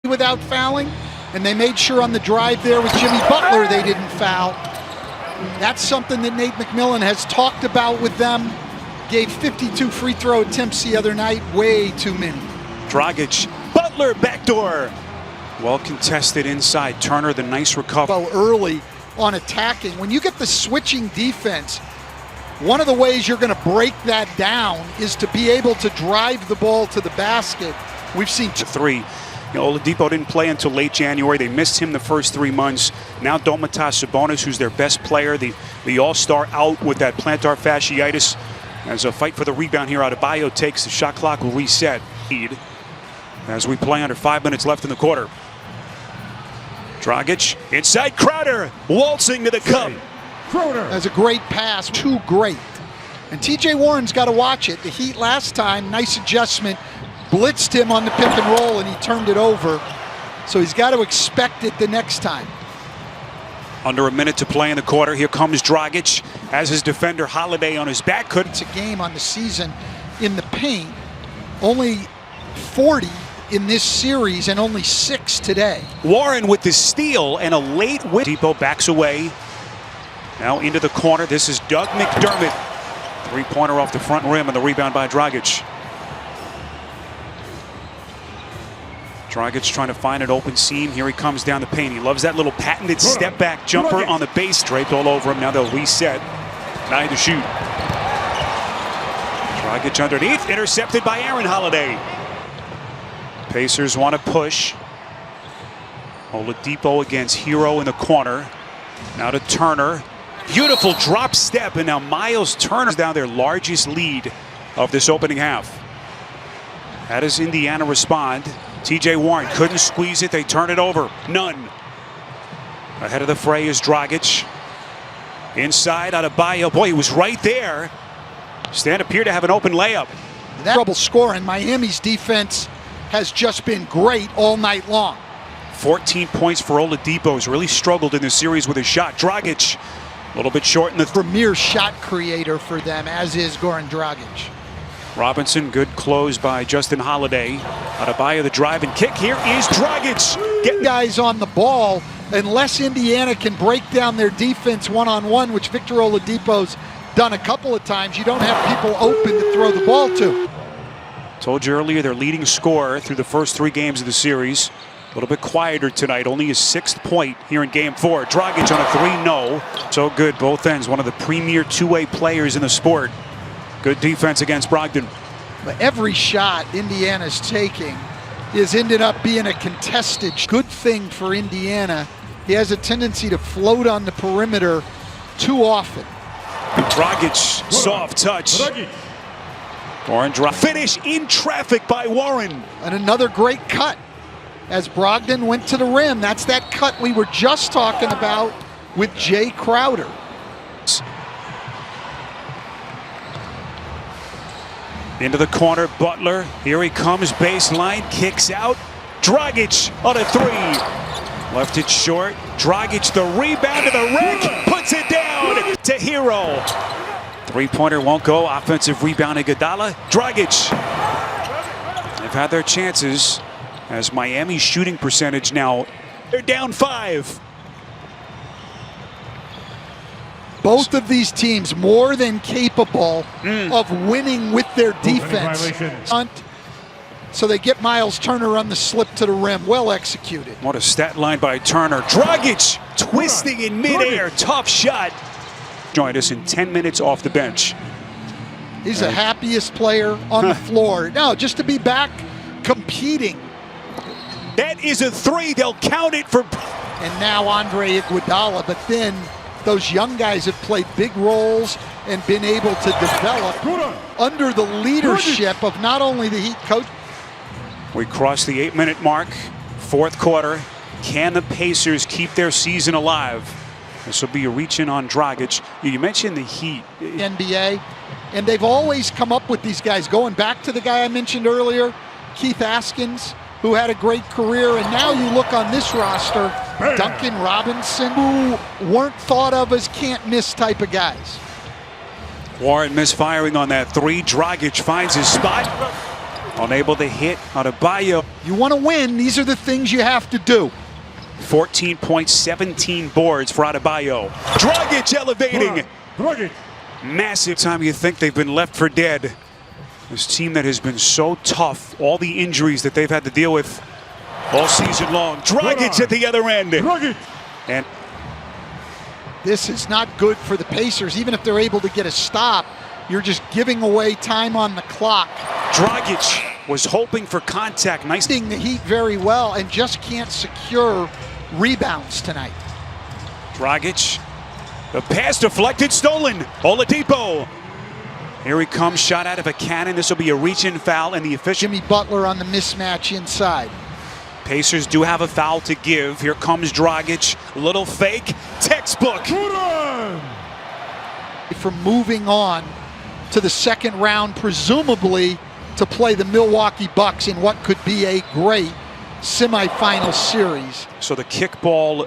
without fouling, and they made sure on the drive there with Jimmy Butler they didn't foul. That's something that Nate McMillan has talked about with them. Gave 52 free throw attempts the other night, way too many. Dragic, Butler backdoor. Well contested inside. Turner, the nice recovery. Well, early on attacking. When you get the switching defense, one of the ways you're going to break that down is to be able to drive the ball to the basket. We've seen three. Oladipo didn't play until late January. They missed him the first 3 months. Now Domantas Sabonis, who's their best player, the all-star, out with that plantar fasciitis. As a fight for the rebound here, Adebayo takes the shot clock will reset. As we play under 5 minutes left in the quarter. Dragic inside Crowder, waltzing to the cup. That's a great pass, too great. And TJ Warren's got to watch it. The Heat last time, nice adjustment, blitzed him on the pick and roll and he turned it over. So he's got to expect it the next time. Under a minute to play in the quarter. Here comes Dragic as his defender Holiday on his back. It's a game on the season in the paint. Only 40 in this series and only 6 today. Warren with the steal and a late win. Depot backs away. Now into the corner. This is Doug McDermott. Three-pointer off the front rim and the rebound by Dragic. Dragic trying to find an open seam. Here he comes down the paint. He loves that little patented step-back jumper on the base. Draped all over him. Now they'll reset. 9 to shoot. Dragic underneath. Intercepted by Aaron Holiday. Pacers want to push. Oladipo against Hero in the corner. Now to Turner. Beautiful drop step. And now Miles Turner's down their largest lead of this opening half. How does Indiana respond? TJ Warren couldn't squeeze it. They turn it over. None. Ahead of the fray is Dragic. Inside Adebayo. Boy, he was right there. Stan appeared to have an open layup. That trouble scoring. Miami's defense has just been great all night long. 14 points for Oladipo. Has really struggled in this series with his shot. Dragic a little bit short in the premier shot creator for them, as is Goran Dragic. Robinson, good close by Justin Holiday. Adebayo the drive and kick. Here is Dragic. Get guys on the ball. Unless Indiana can break down their defense one-on-one, which Victor Oladipo's done a couple of times, you don't have people open to throw the ball to. Told you earlier, their leading scorer through the first 3 games of the series. A little bit quieter tonight. Only his 6th point here in Game 4. Dragic on a 3, no. So good, both ends. One of the premier two-way players in the sport. Good defense against Brogdon. But every shot Indiana's taking is ended up being a contested. Good thing for Indiana. He has a tendency to float on the perimeter too often. Dragic, soft touch. Warren finish in traffic by Warren. And another great cut as Brogdon went to the rim. That's that cut we were just talking about with Jay Crowder. Into the corner, Butler. Here he comes, baseline, kicks out. Dragic on a 3. Left it short. Dragic the rebound to the rack, puts it down to Hero. Three-pointer won't go. Offensive rebound Iguodala. Dragic. They've had their chances as Miami's shooting percentage now, they're down 5. Both of these teams more than capable of winning with their defense. So they get Miles Turner on the slip to the rim. Well executed. What a stat line by Turner. Dragic twisting in midair. Tough shot. Joined us in 10 minutes off the bench. He's the happiest player on the floor. No, just to be back competing. That is a 3. They'll count it for. And now Andre Iguodala, but then those young guys have played big roles and been able to develop under the leadership of not only the Heat coach. We crossed the 8-minute mark, 4th quarter. Can the Pacers keep their season alive? This will be a reach-in on Dragic. You mentioned the Heat. NBA, and they've always come up with these guys. Going back to the guy I mentioned earlier, Keith Askins, who had a great career, and now you look on this roster, Duncan Robinson, who weren't thought of as can't-miss type of guys. Warren misfiring on that 3. Dragic finds his spot. Unable to hit Adebayo. You want to win, these are the things you have to do. 14 points, 17 boards for Adebayo. Dragic elevating. Dragic. Massive time you think they've been left for dead. This team that has been so tough, all the injuries that they've had to deal with all season long. Dragic at the other end. Dragic. And this is not good for the Pacers. Even if they're able to get a stop, you're just giving away time on the clock. Dragic was hoping for contact. Nice. The Heat very well and just can't secure rebounds tonight. Dragic, the pass deflected, stolen. Oladipo. Here he comes, shot out of a cannon. This will be a reach-in foul, and the official. Jimmy Butler on the mismatch inside. Pacers do have a foul to give. Here comes Dragic, little fake, textbook. Goran. For moving on to the second round, presumably to play the Milwaukee Bucks in what could be a great semifinal series. So the kickball